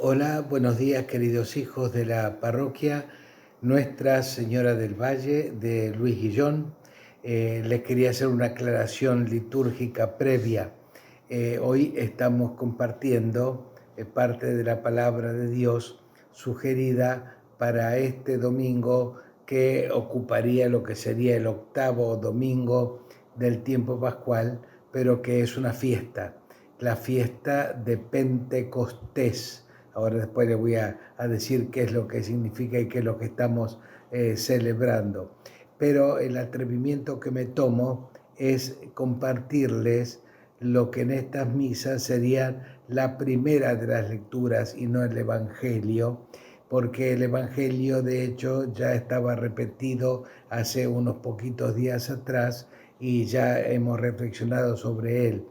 Hola, buenos días queridos hijos de la parroquia Nuestra Señora del Valle de Luis Guillón. Les quería hacer una aclaración litúrgica previa. Hoy estamos compartiendo parte de la palabra de Dios sugerida para este domingo que ocuparía lo que sería el octavo domingo del tiempo pascual, pero que es una fiesta, la fiesta de Pentecostés. Ahora después les voy a decir qué es lo que significa y qué es lo que estamos celebrando. Pero el atrevimiento que me tomo es compartirles lo que en estas misas serían la primera de las lecturas y no el Evangelio, porque el Evangelio de hecho ya estaba repetido hace unos poquitos días atrás y ya hemos reflexionado sobre él.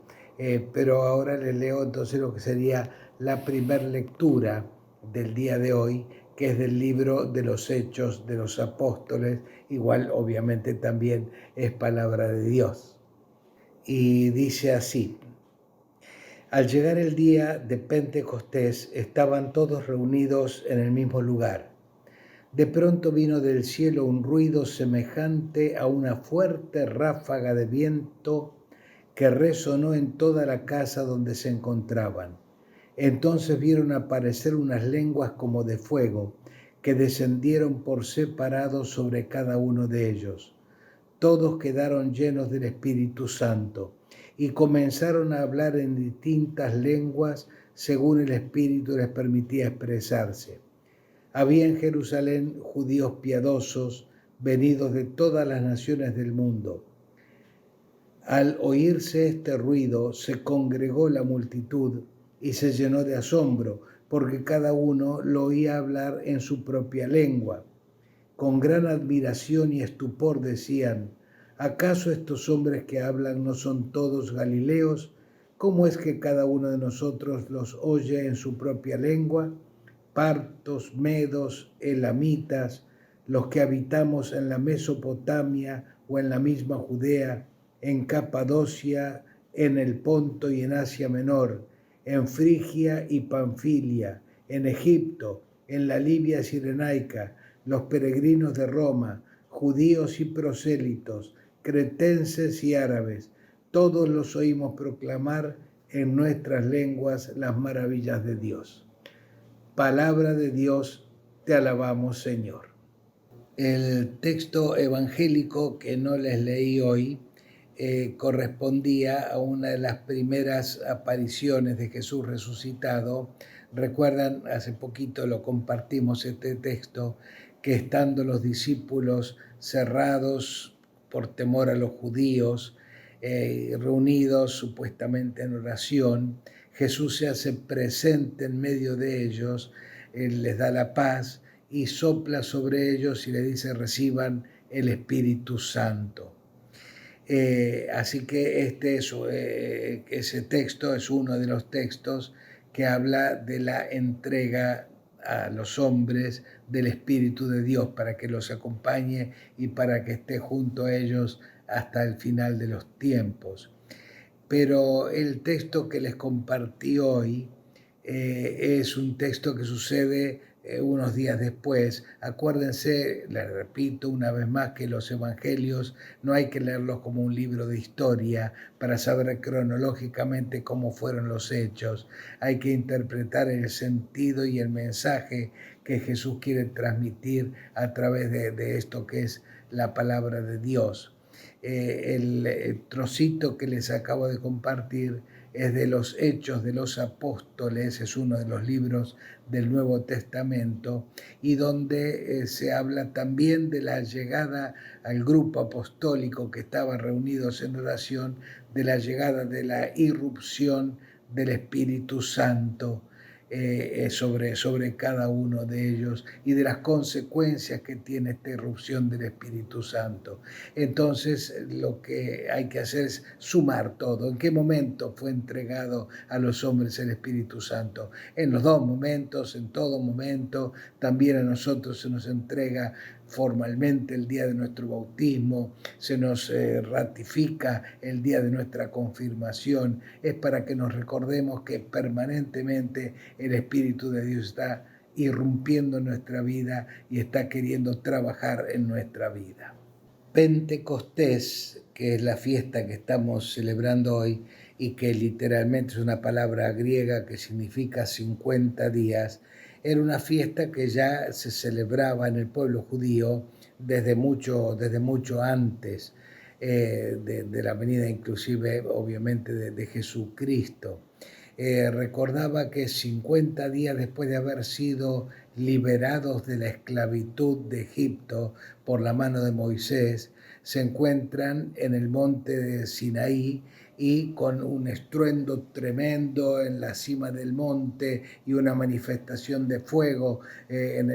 Pero ahora les leo entonces lo que sería la primera lectura del día de hoy, que es del libro de los Hechos de los Apóstoles, igual obviamente también es palabra de Dios. Y dice así: al llegar el día de Pentecostés, estaban todos reunidos en el mismo lugar. De pronto vino del cielo un ruido semejante a una fuerte ráfaga de viento que resonó en toda la casa donde se encontraban. Entonces vieron aparecer unas lenguas como de fuego, que descendieron por separado sobre cada uno de ellos. Todos quedaron llenos del Espíritu Santo y comenzaron a hablar en distintas lenguas según el Espíritu les permitía expresarse. Había en Jerusalén judíos piadosos, venidos de todas las naciones del mundo. Al oírse este ruido, se congregó la multitud y se llenó de asombro, porque cada uno lo oía hablar en su propia lengua. Con gran admiración y estupor decían: ¿acaso estos hombres que hablan no son todos galileos? ¿Cómo es que cada uno de nosotros los oye en su propia lengua? Partos, medos, elamitas, los que habitamos en la Mesopotamia o en la misma Judea, en Capadocia, en el Ponto y en Asia Menor, en Frigia y Panfilia, en Egipto, en la Libia Cirenaica, los peregrinos de Roma, judíos y prosélitos, cretenses y árabes, todos los oímos proclamar en nuestras lenguas las maravillas de Dios. Palabra de Dios, te alabamos, Señor. El texto evangélico que no les leí hoy correspondía a una de las primeras apariciones de Jesús resucitado. Recuerdan, hace poquito lo compartimos este texto, que estando los discípulos cerrados por temor a los judíos, reunidos supuestamente en oración, Jesús se hace presente en medio de ellos, les da la paz y sopla sobre ellos y le dice: reciban el Espíritu Santo. Así que ese texto es uno de los textos que habla de la entrega a los hombres del Espíritu de Dios para que los acompañe y para que esté junto a ellos hasta el final de los tiempos. Pero el texto que les compartí hoy es un texto que sucede unos días después. Acuérdense, les repito una vez más, que los evangelios no hay que leerlos como un libro de historia para saber cronológicamente cómo fueron los hechos. Hay que interpretar el sentido y el mensaje que Jesús quiere transmitir a través de esto que es la palabra de Dios. El trocito que les acabo de compartir es de los Hechos de los Apóstoles, es uno de los libros del Nuevo Testamento, y donde se habla también de la llegada al grupo apostólico que estaba reunidos en oración, de la llegada de la irrupción del Espíritu Santo sobre cada uno de ellos y de las consecuencias que tiene esta irrupción del Espíritu Santo. Entonces, lo que hay que hacer es sumar todo. ¿En qué momento fue entregado a los hombres el Espíritu Santo? En los dos momentos, en todo momento. También a nosotros se nos entrega formalmente el día de nuestro bautismo, se nos ratifica el día de nuestra confirmación, es para que nos recordemos que permanentemente el Espíritu de Dios está irrumpiendo en nuestra vida y está queriendo trabajar en nuestra vida. Pentecostés, que es la fiesta que estamos celebrando hoy y que literalmente es una palabra griega que significa 50 días, era una fiesta que ya se celebraba en el pueblo judío desde mucho antes de la venida inclusive obviamente de Jesucristo. Recordaba que 50 días después de haber sido liberados de la esclavitud de Egipto por la mano de Moisés, se encuentran en el monte de Sinaí y con un estruendo tremendo en la cima del monte y una manifestación de fuego en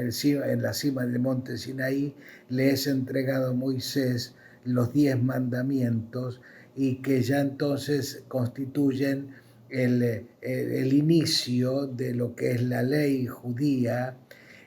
la cima del monte Sinaí, le es entregado a Moisés los 10 mandamientos y que ya entonces constituyen el inicio de lo que es la ley judía,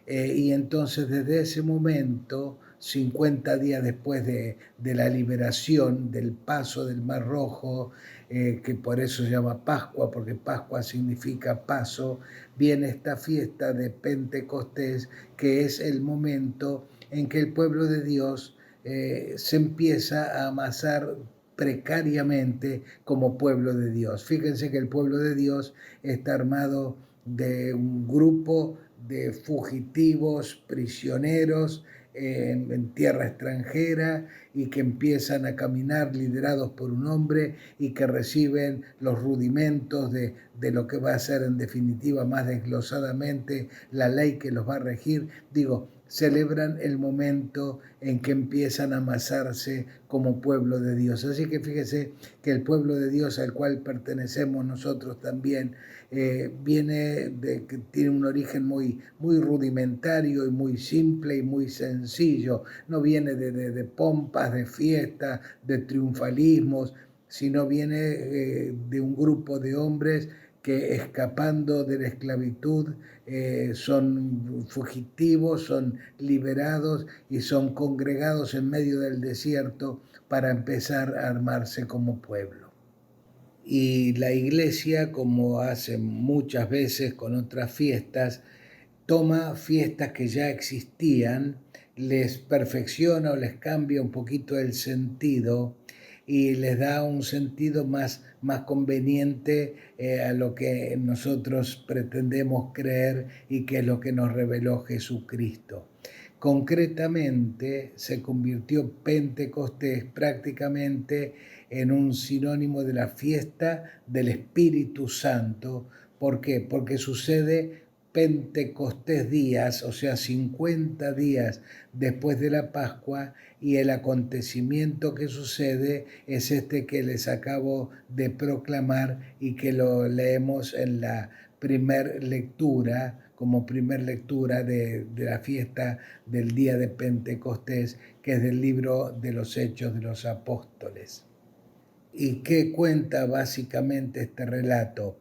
y entonces desde ese momento, 50 días después de la liberación, del paso del Mar Rojo, que por eso se llama Pascua, porque Pascua significa paso, viene esta fiesta de Pentecostés, que es el momento en que el pueblo de Dios se empieza a amasar precariamente como pueblo de Dios. Fíjense que el pueblo de Dios está armado de un grupo de fugitivos, prisioneros en tierra extranjera y que empiezan a caminar liderados por un hombre y que reciben los rudimentos de lo que va a ser en definitiva más desglosadamente la ley que los va a regir. Digo, celebran el momento en que empiezan a amasarse como pueblo de Dios. Así que fíjese que el pueblo de Dios al cual pertenecemos nosotros también que tiene un origen muy rudimentario y muy simple y muy sencillo. No viene de pompas, de fiestas, de triunfalismos, sino viene de un grupo de hombres que escapando de la esclavitud son fugitivos, son liberados y son congregados en medio del desierto para empezar a armarse como pueblo. Y la iglesia, como hace muchas veces con otras fiestas, toma fiestas que ya existían, les perfecciona o les cambia un poquito el sentido y les da un sentido más conveniente a lo que nosotros pretendemos creer y que es lo que nos reveló Jesucristo. Concretamente se convirtió Pentecostés prácticamente en un sinónimo de la fiesta del Espíritu Santo. ¿Por qué? Porque sucede Pentecostés días, o sea, 50 días después de la Pascua, y el acontecimiento que sucede es este que les acabo de proclamar y que lo leemos en la primer lectura, como primer lectura de la fiesta del día de Pentecostés, que es del libro de los Hechos de los Apóstoles. ¿Y qué cuenta básicamente este relato?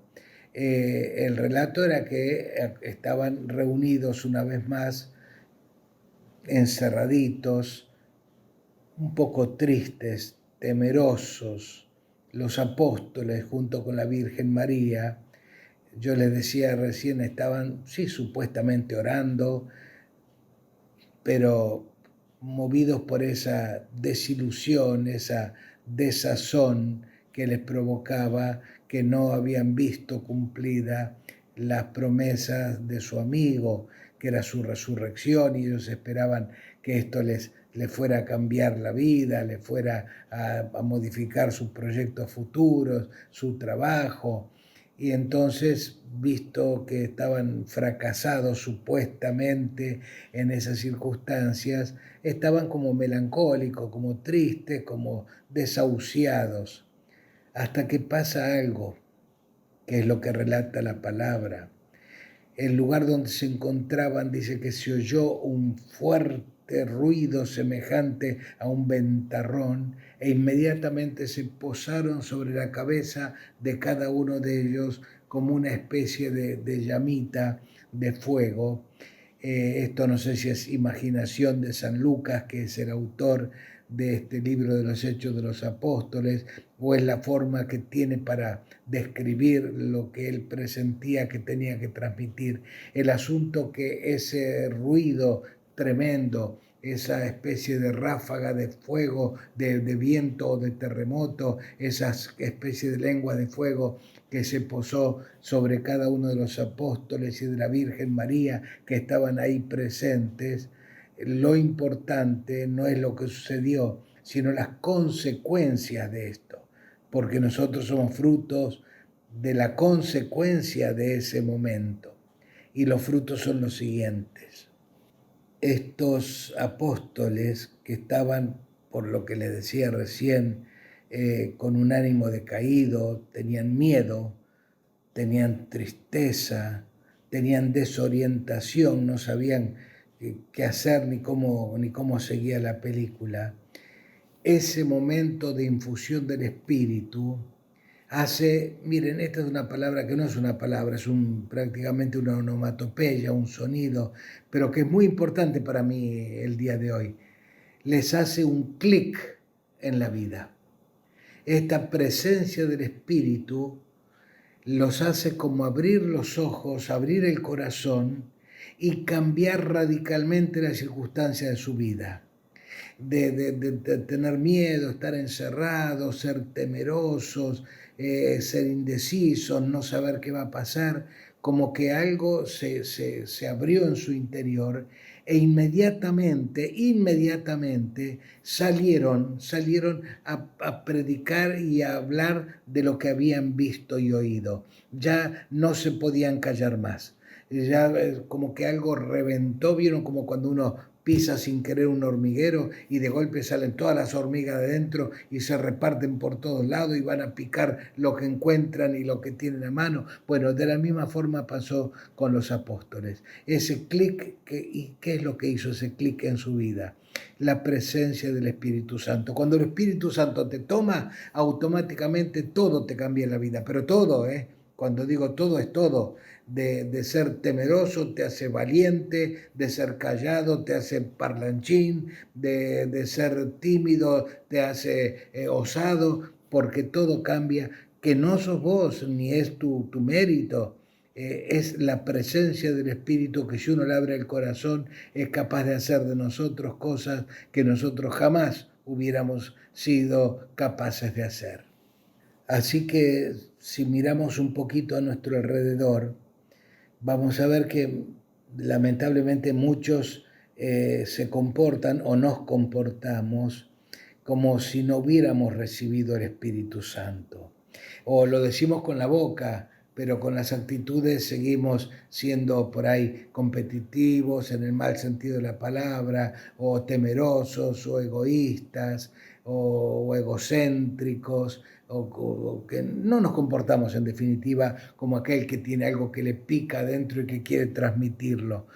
El relato era que estaban reunidos una vez más, encerraditos, un poco tristes, temerosos, los apóstoles junto con la Virgen María. Yo les decía recién, estaban, sí, supuestamente orando, pero movidos por esa desilusión, esa desazón que les provocaba que no habían visto cumplida las promesas de su amigo, que era su resurrección, y ellos esperaban que esto les fuera a cambiar la vida, les fuera a modificar sus proyectos futuros, su trabajo. Y entonces, visto que estaban fracasados supuestamente en esas circunstancias, estaban como melancólicos, como tristes, como desahuciados, hasta que pasa algo, que es lo que relata la palabra. El lugar donde se encontraban dice que se oyó un fuerte ruido semejante a un ventarrón e inmediatamente se posaron sobre la cabeza de cada uno de ellos como una especie de llamita de fuego, Esto no sé si es imaginación de San Lucas, que es el autor de este libro de los Hechos de los Apóstoles, o es la forma que tiene para describir lo que él presentía que tenía que transmitir. El asunto que ese ruido tremendo, esa especie de ráfaga de fuego, de viento o de terremoto, esa especie de lengua de fuego que se posó sobre cada uno de los apóstoles y de la Virgen María que estaban ahí presentes, lo importante no es lo que sucedió, sino las consecuencias de esto, porque nosotros somos frutos de la consecuencia de ese momento. Y los frutos son los siguientes. Estos apóstoles que estaban, por lo que les decía recién, con un ánimo decaído, tenían miedo, tenían tristeza, tenían desorientación, no sabían qué hacer ni cómo seguía la película. Ese momento de infusión del Espíritu hace, miren, esta es una palabra que no es una palabra, es prácticamente una onomatopeya, un sonido, pero que es muy importante para mí el día de hoy. Les hace un clic en la vida. Esta presencia del Espíritu los hace como abrir los ojos, abrir el corazón y cambiar radicalmente las circunstancias de su vida. De tener miedo, estar encerrados, ser temerosos, ser indecisos, no saber qué va a pasar, como que algo se abrió en su interior e inmediatamente salieron a predicar y a hablar de lo que habían visto y oído. Ya no se podían callar más. Ya como que algo reventó, vieron como cuando uno pisa sin querer un hormiguero y de golpe salen todas las hormigas de dentro y se reparten por todos lados y van a picar lo que encuentran y lo que tienen a mano. Bueno, de la misma forma pasó con los apóstoles. Ese clic, ¿y qué es lo que hizo ese clic en su vida? La presencia del Espíritu Santo. Cuando el Espíritu Santo te toma, automáticamente todo te cambia en la vida, pero todo, cuando digo todo es todo. De ser temeroso te hace valiente, de ser callado te hace parlanchín, de ser tímido te hace osado, porque todo cambia, que no sos vos ni es tu mérito, es la presencia del Espíritu que si uno le abre el corazón es capaz de hacer de nosotros cosas que nosotros jamás hubiéramos sido capaces de hacer. Así que si miramos un poquito a nuestro alrededor, vamos a ver que lamentablemente muchos se comportan o nos comportamos como si no hubiéramos recibido el Espíritu Santo. O lo decimos con la boca, pero con las actitudes seguimos siendo por ahí competitivos en el mal sentido de la palabra, o temerosos, o egoístas, o egocéntricos, o que no nos comportamos en definitiva como aquel que tiene algo que le pica adentro y que quiere transmitirlo.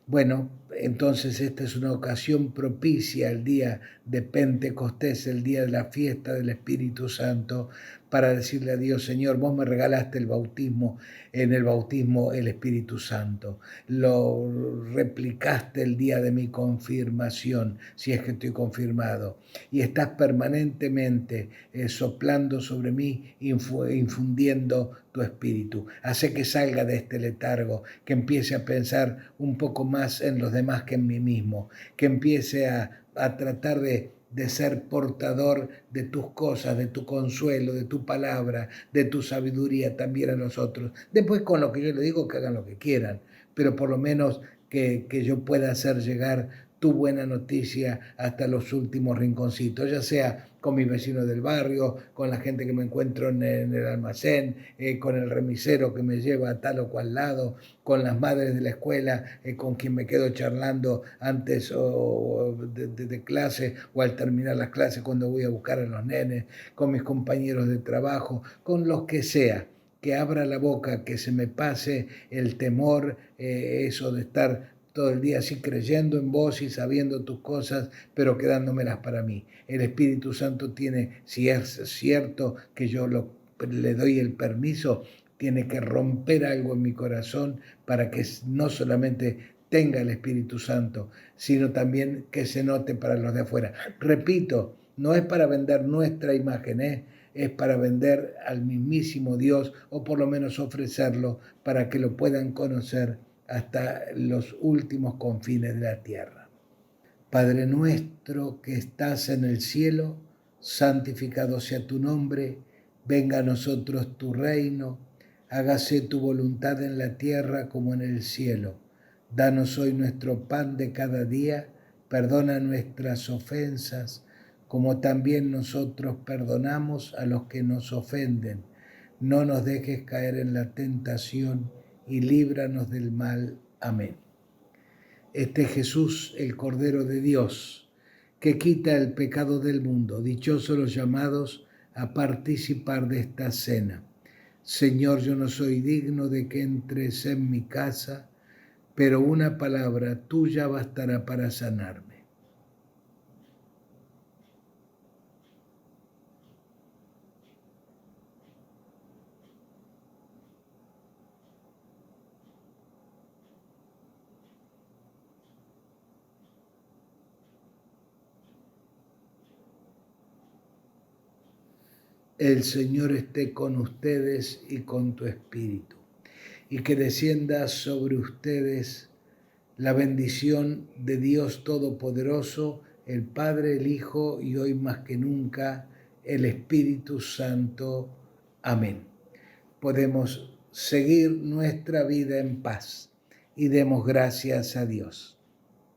Bueno, entonces esta es una ocasión propicia, el día de Pentecostés, el día de la fiesta del Espíritu Santo, para decirle a Dios, Señor, vos me regalaste el bautismo, en el bautismo el Espíritu Santo. Lo replicaste el día de mi confirmación, si es que estoy confirmado. Y estás permanentemente soplando sobre mí, infundiendo tu espíritu. Hace que salga de este letargo, que empiece a pensar un poco más en los demás que en mí mismo, que empiece a tratar de ser portador de tus cosas, de tu consuelo, de tu palabra, de tu sabiduría también a nosotros. Después con lo que yo le digo, que hagan lo que quieran, pero por lo menos que yo pueda hacer llegar tu buena noticia hasta los últimos rinconcitos, ya sea con mis vecinos del barrio, con la gente que me encuentro en el almacén, con el remisero que me lleva a tal o cual lado, con las madres de la escuela, con quien me quedo charlando antes de clase o al terminar las clases cuando voy a buscar a los nenes, con mis compañeros de trabajo, con los que sea. Que abra la boca, que se me pase el temor, eso de estar todo el día así creyendo en vos y sabiendo tus cosas, pero quedándomelas para mí. El Espíritu Santo tiene, si es cierto que yo le doy el permiso, tiene que romper algo en mi corazón para que no solamente tenga el Espíritu Santo, sino también que se note para los de afuera. Repito, no es para vender nuestra imagen, es para vender al mismísimo Dios, o por lo menos ofrecerlo para que lo puedan conocer hasta los últimos confines de la tierra. Padre nuestro que estás en el cielo, santificado sea tu nombre, venga a nosotros tu reino, hágase tu voluntad en la tierra como en el cielo. Danos hoy nuestro pan de cada día, perdona nuestras ofensas, como también nosotros perdonamos a los que nos ofenden. No nos dejes caer en la tentación y líbranos del mal. Amén. Este Jesús, el Cordero de Dios, que quita el pecado del mundo. Dichosos los llamados a participar de esta cena. Señor, yo no soy digno de que entres en mi casa, pero una palabra tuya bastará para sanarme. El Señor esté con ustedes y con tu espíritu, y que descienda sobre ustedes la bendición de Dios Todopoderoso, el Padre, el Hijo y hoy más que nunca el Espíritu Santo. Amén. Podemos seguir nuestra vida en paz y demos gracias a Dios.